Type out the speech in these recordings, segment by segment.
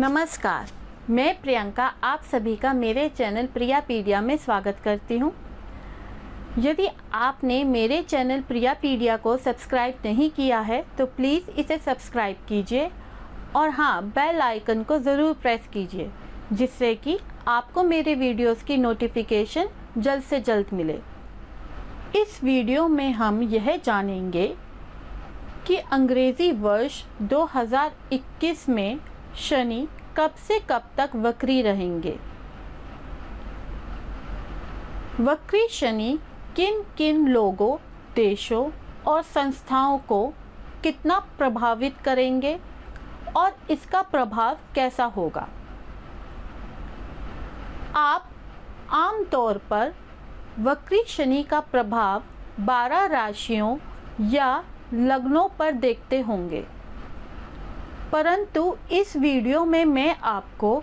नमस्कार, मैं प्रियंका आप सभी का मेरे चैनल प्रियापीडिया में स्वागत करती हूँ। यदि आपने मेरे चैनल प्रियापीडिया को सब्सक्राइब नहीं किया है तो प्लीज़ इसे सब्सक्राइब कीजिए और हाँ, बेल आइकन को ज़रूर प्रेस कीजिए जिससे कि आपको मेरे वीडियोस की नोटिफिकेशन जल्द से जल्द मिले। इस वीडियो में हम यह जानेंगे कि अंग्रेज़ी वर्ष 2021 में शनि कब से कब तक वक्री रहेंगे। वक्री शनि किन किन लोगों, देशों और संस्थाओं को कितना प्रभावित करेंगे और इसका प्रभाव कैसा होगा। आप आम तौर पर वक्री शनि का प्रभाव 12 राशियों या लग्नों पर देखते होंगे, परंतु इस वीडियो में मैं आपको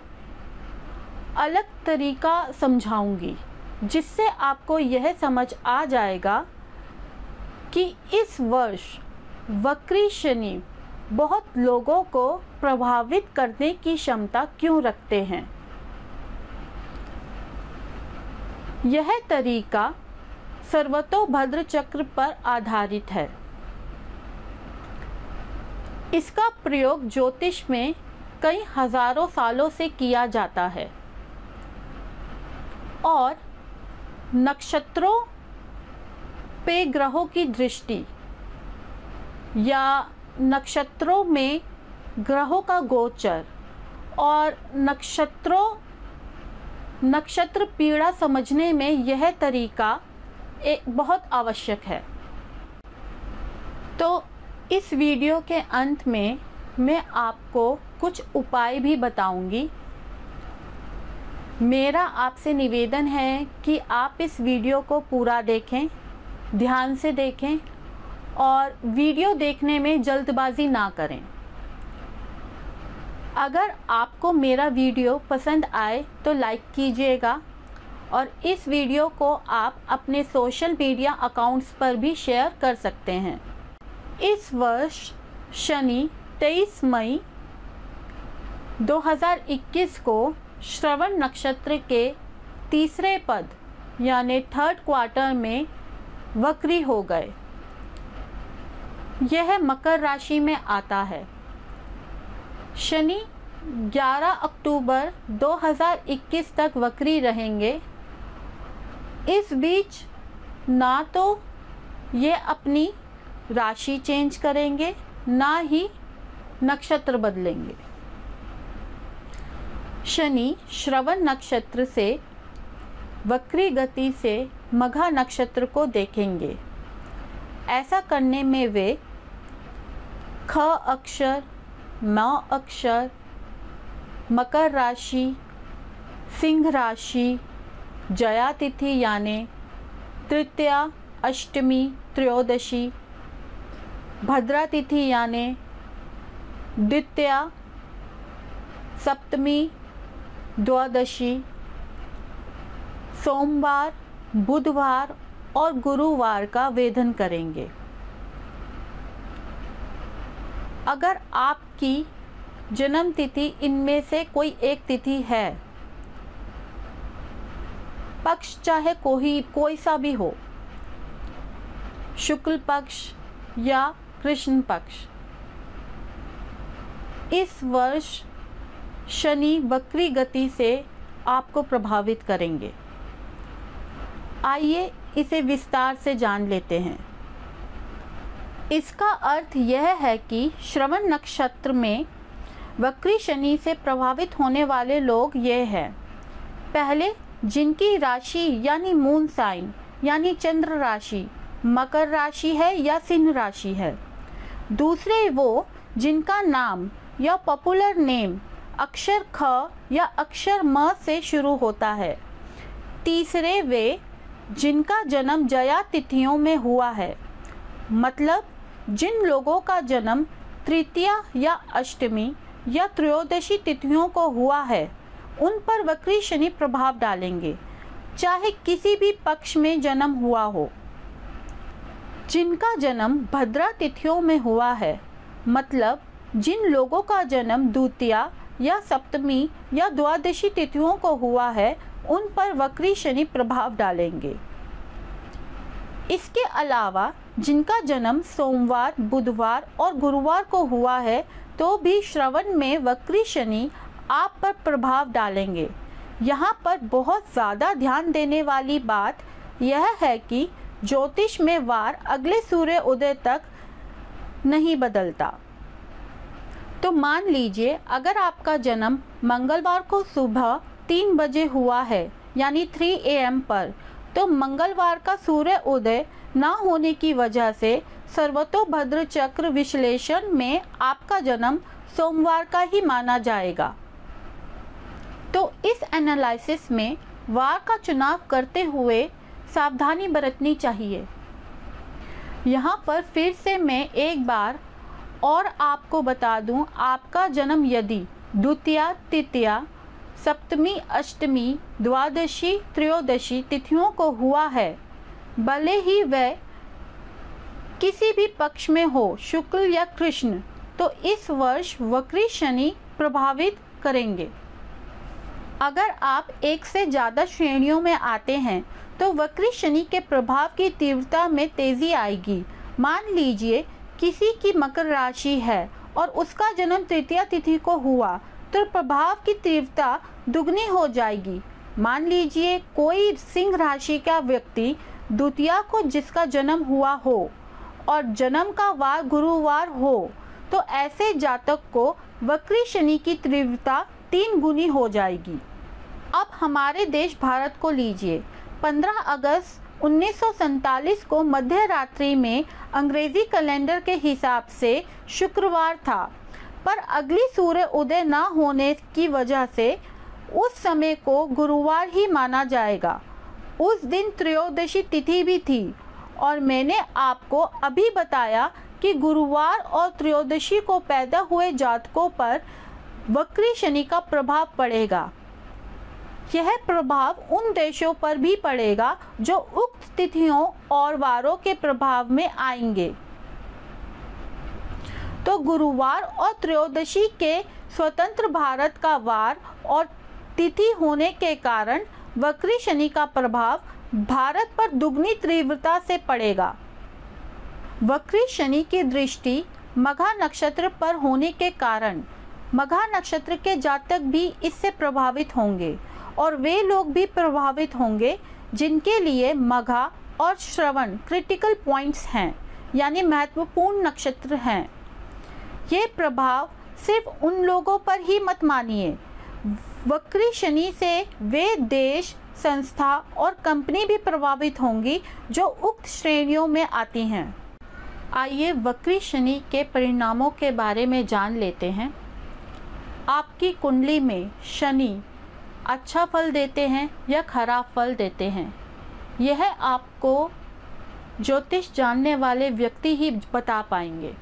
अलग तरीका समझाऊंगी जिससे आपको यह समझ आ जाएगा कि इस वर्ष वक्री शनि बहुत लोगों को प्रभावित करने की क्षमता क्यों रखते हैं। यह तरीका सर्वतोभद्र चक्र पर आधारित है। इसका प्रयोग ज्योतिष में कई हजारों सालों से किया जाता है और नक्षत्रों पे ग्रहों की दृष्टि या नक्षत्रों में ग्रहों का गोचर और नक्षत्र पीड़ा समझने में यह तरीका बहुत आवश्यक है। तो इस वीडियो के अंत में मैं आपको कुछ उपाय भी बताऊंगी। मेरा आपसे निवेदन है कि आप इस वीडियो को पूरा देखें, ध्यान से देखें और वीडियो देखने में जल्दबाजी ना करें। अगर आपको मेरा वीडियो पसंद आए तो लाइक कीजिएगा और इस वीडियो को आप अपने सोशल मीडिया अकाउंट्स पर भी शेयर कर सकते हैं। इस वर्ष शनि 23 मई 2021 को श्रवण नक्षत्र के तीसरे पद यानी थर्ड क्वार्टर में वक्री हो गए। यह मकर राशि में आता है। शनि 11 अक्टूबर 2021 तक वक्री रहेंगे। इस बीच ना तो ये अपनी राशि चेंज करेंगे ना ही नक्षत्र बदलेंगे। शनि श्रवण नक्षत्र से वक्री गति से मघा नक्षत्र को देखेंगे। ऐसा करने में वे ख अक्षर, म अक्षर, मकर राशि, सिंह राशि, जया तिथि यानी तृतीया, अष्टमी, त्रयोदशी, भद्रा तिथि यानी द्वितीया, सप्तमी, द्वादशी, सोमवार, बुधवार और गुरुवार का वेधन करेंगे। अगर आपकी जन्म तिथि इनमें से कोई एक तिथि है, पक्ष चाहे कोई सा भी हो, शुक्ल पक्ष या कृष्ण पक्ष, इस वर्ष शनि वक्री गति से आपको प्रभावित करेंगे। आइए इसे विस्तार से जान लेते हैं। इसका अर्थ यह है कि श्रवण नक्षत्र में वक्री शनि से प्रभावित होने वाले लोग ये हैं। पहले, जिनकी राशि यानी मून साइन यानी चंद्र राशि मकर राशि है या सिंह राशि है। दूसरे, वो जिनका नाम या पॉपुलर नेम अक्षर ख या अक्षर म से शुरू होता है। तीसरे, वे जिनका जन्म जया तिथियों में हुआ है, मतलब जिन लोगों का जन्म तृतीया या अष्टमी या त्रयोदशी तिथियों को हुआ है, उन पर वक्री शनि प्रभाव डालेंगे, चाहे किसी भी पक्ष में जन्म हुआ हो। जिनका जन्म भद्रा तिथियों में हुआ है, मतलब जिन लोगों का जन्म द्वितीया या सप्तमी या द्वादशी तिथियों को हुआ है उन पर वक्री शनि प्रभाव डालेंगे। इसके अलावा जिनका जन्म सोमवार, बुधवार और गुरुवार को हुआ है तो भी श्रवण में वक्री शनि आप पर प्रभाव डालेंगे। यहाँ पर बहुत ज़्यादा ध्यान देने वाली बात यह है कि ज्योतिष में वार अगले सूर्य उदय तक नहीं बदलता। तो मान लीजिए अगर आपका जन्म मंगलवार को सुबह 3 बजे हुआ है यानी 3 AM पर, तो मंगलवार का सूर्य उदय ना होने की वजह से सर्वतोभद्र चक्र विश्लेषण में आपका जन्म सोमवार का ही माना जाएगा। तो इस एनालिसिस में वार का चुनाव करते हुए सावधानी बरतनी चाहिए। यहाँ पर फिर से मैं एक बार और आपको बता दूं, आपका जन्म यदि द्वितीया, तृतीया, सप्तमी, अष्टमी, द्वादशी, त्रयोदशी तिथियों को हुआ है, भले ही वह किसी भी पक्ष में हो, शुक्ल या कृष्ण, तो इस वर्ष वक्री शनि प्रभावित करेंगे। अगर आप एक से ज़्यादा श्रेणियों में आते हैं तो वक्री शनि के प्रभाव की तीव्रता में तेज़ी आएगी। मान लीजिए किसी की मकर राशि है और उसका जन्म तृतीया तिथि को हुआ तो प्रभाव की तीव्रता दुगनी हो जाएगी। मान लीजिए कोई सिंह राशि का व्यक्ति द्वितीया को जिसका जन्म हुआ हो और जन्म का वार गुरुवार हो, तो ऐसे जातक को वक्री शनि की तीव्रता 3 गुनी हो जाएगी। अब हमारे देश भारत को लीजिए। 15 अगस्त 1947 को मध्य रात्रि में अंग्रेजी कैलेंडर के हिसाब से शुक्रवार था, पर अगली सूर्य उदय न होने की वजह से उस समय को गुरुवार ही माना जाएगा। उस दिन त्रयोदशी तिथि भी थी और मैंने आपको अभी बताया कि गुरुवार और त्रयोदशी को पैदा हुए जातकों पर वक्री शनि का प्रभाव पड़ेगा। यह प्रभाव उन देशों पर भी पड़ेगा जो उक्त तिथियों और वारों के प्रभाव में आएंगे। तो गुरुवार और त्रयोदशी के स्वतंत्र भारत का वार और तिथि होने के कारण वक्री शनि का प्रभाव भारत पर दुगनी तीव्रता से पड़ेगा। वक्री शनि की दृष्टि मघा नक्षत्र पर होने के कारण मघा नक्षत्र के जातक भी इससे प्रभावित होंगे और वे लोग भी प्रभावित होंगे जिनके लिए मघा और श्रवण क्रिटिकल पॉइंट्स हैं, यानी महत्वपूर्ण नक्षत्र हैं। ये प्रभाव सिर्फ उन लोगों पर ही मत मानिए। वक्री शनि से वे देश, संस्था और कंपनी भी प्रभावित होंगी जो उक्त श्रेणियों में आती हैं। आइए वक्री शनि के परिणामों के बारे में जान लेते हैं। आपकी कुंडली में शनि अच्छा फल देते हैं या खराब फल देते हैं, यह आपको ज्योतिष जानने वाले व्यक्ति ही बता पाएंगे।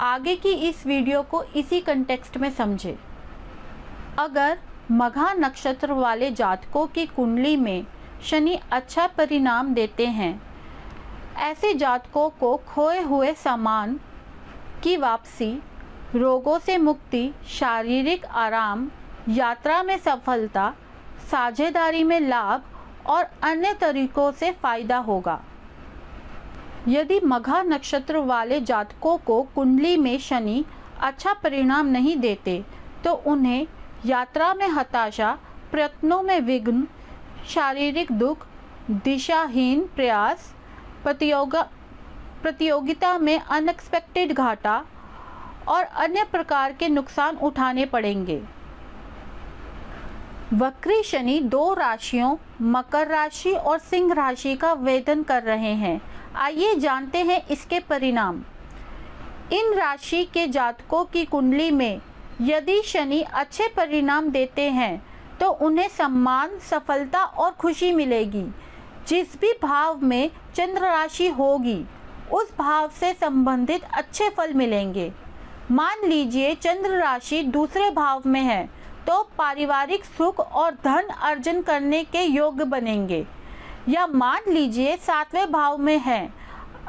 आगे की इस वीडियो को इसी कंटेक्स्ट में समझें। अगर मघा नक्षत्र वाले जातकों की कुंडली में शनि अच्छा परिणाम देते हैं, ऐसे जातकों को खोए हुए सामान की वापसी, रोगों से मुक्ति, शारीरिक आराम, यात्रा में सफलता, साझेदारी में लाभ और अन्य तरीकों से फायदा होगा। यदि मघा नक्षत्र वाले जातकों को कुंडली में शनि अच्छा परिणाम नहीं देते तो उन्हें यात्रा में हताशा, प्रयत्नों में विघ्न, शारीरिक दुख, दिशाहीन प्रयास, प्रतियोगिता में अनएक्सपेक्टेड घाटा और अन्य प्रकार के नुकसान उठाने पड़ेंगे। वक्री शनि 2 राशियों मकर राशि और सिंह राशि का वेधन कर रहे हैं। आइए जानते हैं इसके परिणाम। इन राशि के जातकों की कुंडली में यदि शनि अच्छे परिणाम देते हैं तो उन्हें सम्मान, सफलता और खुशी मिलेगी। जिस भी भाव में चंद्र राशि होगी उस भाव से संबंधित अच्छे फल मिलेंगे। मान लीजिए चंद्र राशि दूसरे भाव में है तो पारिवारिक सुख और धन अर्जन करने के योग्य बनेंगे। या मान लीजिए 7वें भाव में है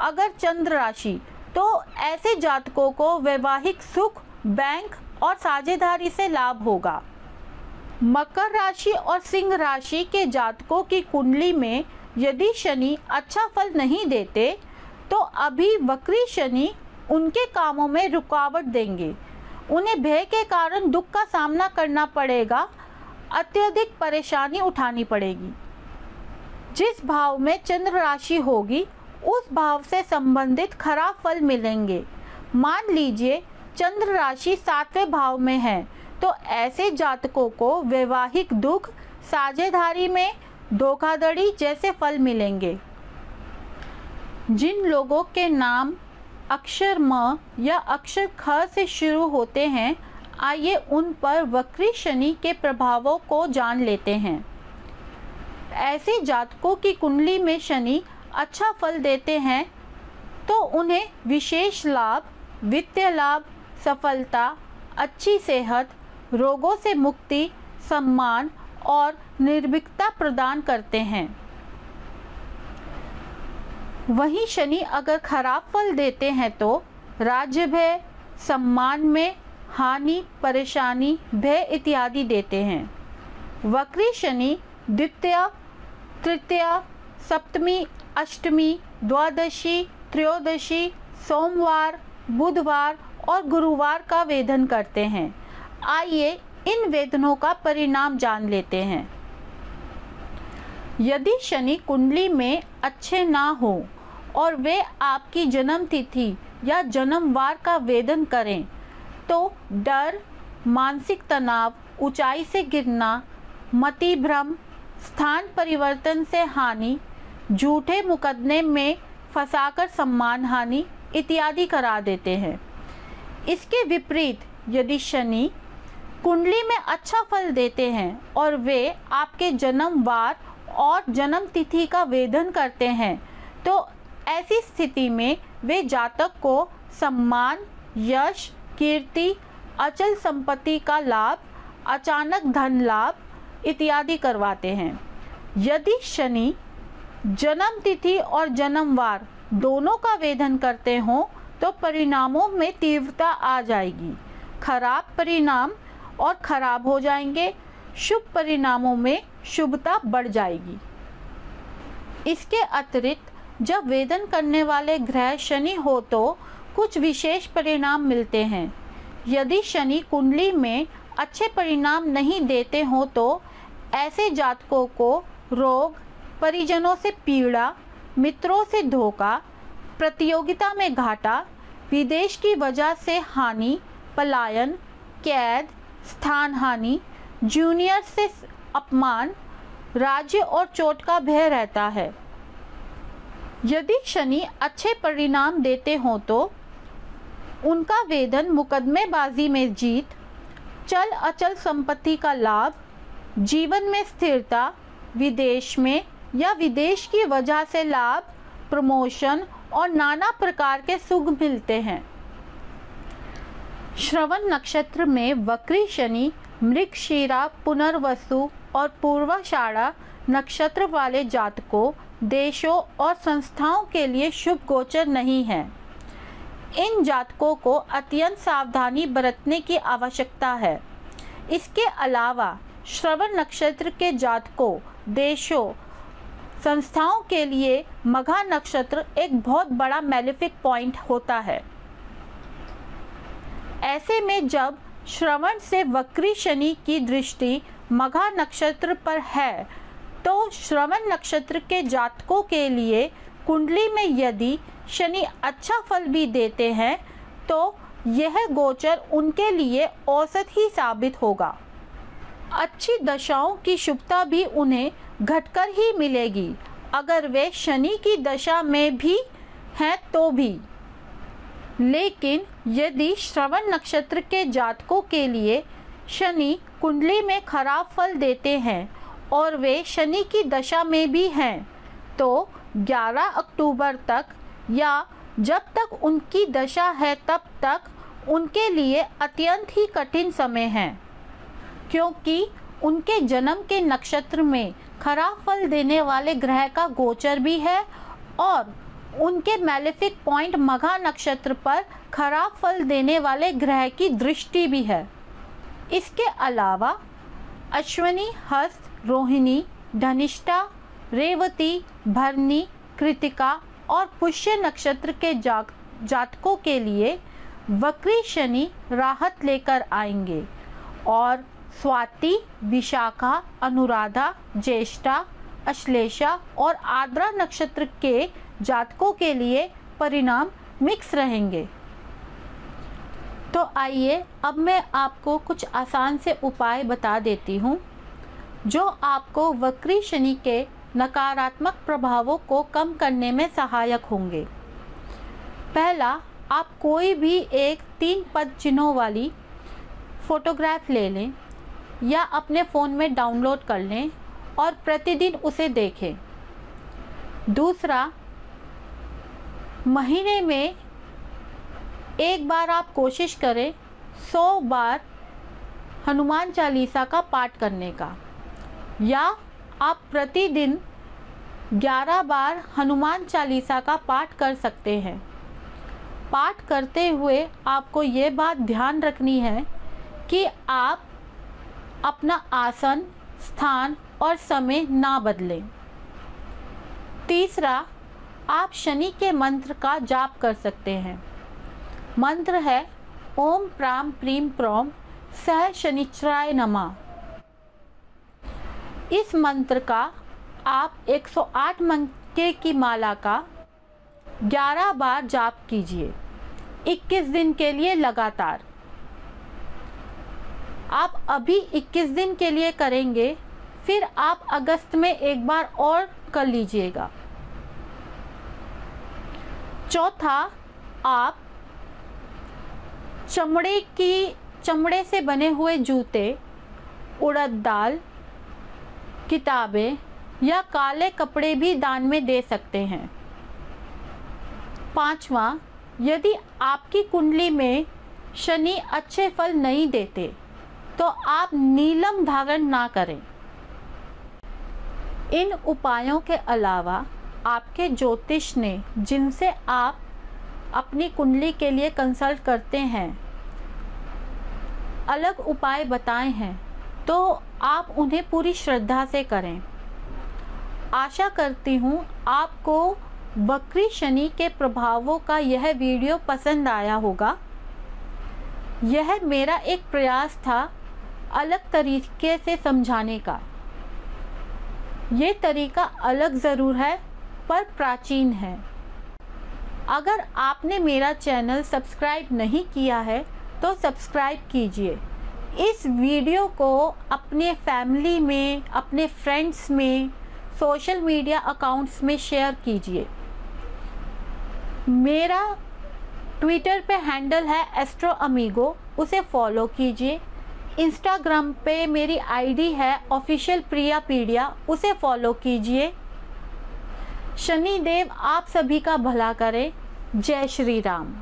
अगर चंद्र राशि, तो ऐसे जातकों को वैवाहिक सुख, बैंक, और साझेदारी से लाभ होगा। मकर राशि और सिंह राशि के जातकों की कुंडली में यदि शनि अच्छा फल नहीं देते तो अभी वक्री शनि उनके कामों में रुकावट देंगे। उन्हें भय के कारण दुख का सामना करना पड़ेगा, अत्यधिक परेशानी उठानी पड़ेगी। जिस भाव में चंद्र राशि होगी उस भाव से संबंधित खराब फल मिलेंगे। मान लीजिए चंद्र राशि 7वें भाव में है तो ऐसे जातकों को वैवाहिक दुख, साझेदारी में धोखाधड़ी जैसे फल मिलेंगे। जिन लोगों के नाम अक्षर म या अक्षर ख से शुरू होते हैं, आइए उन पर वक्री शनि के प्रभावों को जान लेते हैं। ऐसे जातकों की कुंडली में शनि अच्छा फल देते हैं तो उन्हें विशेष लाभ, वित्तीय लाभ, सफलता, अच्छी सेहत, रोगों से मुक्ति, सम्मान और निर्भीकता प्रदान करते हैं। वहीं शनि अगर खराब फल देते हैं तो राज्य भय, सम्मान में हानि, परेशानी, भय इत्यादि देते हैं। वक्री शनि द्वितीय, तृतीय, सप्तमी, अष्टमी, द्वादशी, त्रयोदशी, सोमवार, बुधवार और गुरुवार का वेधन करते हैं। आइए इन वेदनों का परिणाम जान लेते हैं। यदि शनि कुंडली में अच्छे ना हो और वे आपकी जन्म तिथि या जन्मवार का वेदन करें तो डर, मानसिक तनाव, ऊंचाई से गिरना, मति भ्रम, स्थान परिवर्तन से हानि, झूठे मुकदमे में फंसाकर सम्मान हानि इत्यादि करा देते हैं। इसके विपरीत यदि शनि कुंडली में अच्छा फल देते हैं और वे आपके जन्मवार और जन्म तिथि का वेधन करते हैं तो ऐसी स्थिति में वे जातक को सम्मान, यश, कीर्ति, अचल संपत्ति का लाभ, अचानक धन लाभ इत्यादि करवाते हैं। यदि शनि जन्म तिथि और जन्मवार दोनों का वेधन करते हों तो परिणामों में तीव्रता आ जाएगी। खराब परिणाम और खराब हो जाएंगे, शुभ परिणामों में शुभता बढ़ जाएगी। इसके अतिरिक्त जब वेधन करने वाले ग्रह शनि हो तो कुछ विशेष परिणाम मिलते हैं। यदि शनि कुंडली में अच्छे परिणाम नहीं देते हो तो ऐसे जातकों को रोग, परिजनों से पीड़ा, मित्रों से धोखा, प्रतियोगिता में घाटा, विदेश की वजह से हानि, पलायन, कैद, स्थान हानि, जूनियर से अपमान, राज्य और चोट का भय रहता है। यदि शनि अच्छे परिणाम देते हों तो उनका वेधन मुकदमेबाजी में जीत, चल अचल संपत्ति का लाभ, जीवन में स्थिरता, विदेश में या विदेश की वजह से लाभ, प्रमोशन और नाना प्रकार के सुख मिलते हैं। श्रवण नक्षत्र में वक्री शनि मृगशिरा, पुनर्वसु और पूर्वाषाढ़ा नक्षत्र वाले जातकों, देशों और संस्थाओं के लिए शुभ गोचर नहीं है। इन जातकों को अत्यंत सावधानी बरतने की आवश्यकता है। इसके अलावा श्रवण नक्षत्र के जातकों, देशों, संस्थाओं के लिए मघा नक्षत्र एक बहुत बड़ा मैलेफिक पॉइंट होता है। ऐसे में जब श्रवण से वक्री शनि की दृष्टि मघा नक्षत्र पर है तो श्रवण नक्षत्र के जातकों के लिए कुंडली में यदि शनि अच्छा फल भी देते हैं तो यह गोचर उनके लिए औसत ही साबित होगा। अच्छी दशाओं की शुभता भी उन्हें घटकर ही मिलेगी अगर वे शनि की दशा में भी हैं तो भी। लेकिन यदि श्रवण नक्षत्र के जातकों के लिए शनि कुंडली में खराब फल देते हैं और वे शनि की दशा में भी हैं तो 11 अक्टूबर तक या जब तक उनकी दशा है तब तक उनके लिए अत्यंत ही कठिन समय है, क्योंकि उनके जन्म के नक्षत्र में खराब फल देने वाले ग्रह का गोचर भी है और उनके मैलेफिक पॉइंट मघा नक्षत्र पर खराब फल देने वाले ग्रह की दृष्टि भी है। इसके अलावा अश्विनी, हस्त, रोहिणी, धनिष्ठा, रेवती, भरणी, कृतिका और पुष्य नक्षत्र के जातकों के लिए वक्री शनि राहत लेकर आएंगे और स्वाति, विशाखा, अनुराधा, ज्येष्ठा, अश्लेषा और आर्द्रा नक्षत्र के जातकों के लिए परिणाम मिक्स रहेंगे। तो आइए अब मैं आपको कुछ आसान से उपाय बता देती हूँ जो आपको वक्री शनि के नकारात्मक प्रभावों को कम करने में सहायक होंगे। पहला, आप कोई भी एक 3 पद चिन्हों वाली फोटोग्राफ ले लें या अपने फ़ोन में डाउनलोड कर लें और प्रतिदिन उसे देखें। दूसरा, महीने में एक बार आप कोशिश करें 100 बार हनुमान चालीसा का पाठ करने का, या आप प्रतिदिन 11 बार हनुमान चालीसा का पाठ कर सकते हैं। पाठ करते हुए आपको ये बात ध्यान रखनी है कि आप अपना आसन, स्थान और समय ना बदलें। तीसरा, आप शनि के मंत्र का जाप कर सकते हैं। मंत्र है ओम प्राम प्रीम प्रोम सह शनिश्चराय नमः। इस मंत्र का आप 108 मंत्र की माला का 11 बार जाप कीजिए 21 दिन के लिए लगातार। आप अभी 21 दिन के लिए करेंगे, फिर आप अगस्त में एक बार और कर लीजिएगा। चौथा, आप चमड़े से बने हुए जूते, उड़द दाल, किताबें या काले कपड़े भी दान में दे सकते हैं। पांचवा, यदि आपकी कुंडली में शनि अच्छे फल नहीं देते तो आप नीलम धारण ना करें। इन उपायों के अलावा आपके ज्योतिष ने जिनसे आप अपनी कुंडली के लिए कंसल्ट करते हैं अलग उपाय बताए हैं, तो आप उन्हें पूरी श्रद्धा से करें। आशा करती हूँ आपको वक्री शनि के प्रभावों का यह वीडियो पसंद आया होगा। यह मेरा एक प्रयास था अलग तरीके से समझाने का। ये तरीका अलग ज़रूर है पर प्राचीन है। अगर आपने मेरा चैनल सब्सक्राइब नहीं किया है तो सब्सक्राइब कीजिए। इस वीडियो को अपने फैमिली में, अपने फ्रेंड्स में, सोशल मीडिया अकाउंट्स में शेयर कीजिए। मेरा ट्विटर पे हैंडल है एस्ट्रो अमीगो, उसे फॉलो कीजिए। इंस्टाग्राम पे मेरी आईडी है ऑफिशियल प्रिया पीडिया, उसे फॉलो कीजिए। शनिदेव आप सभी का भला करे। जय श्री राम।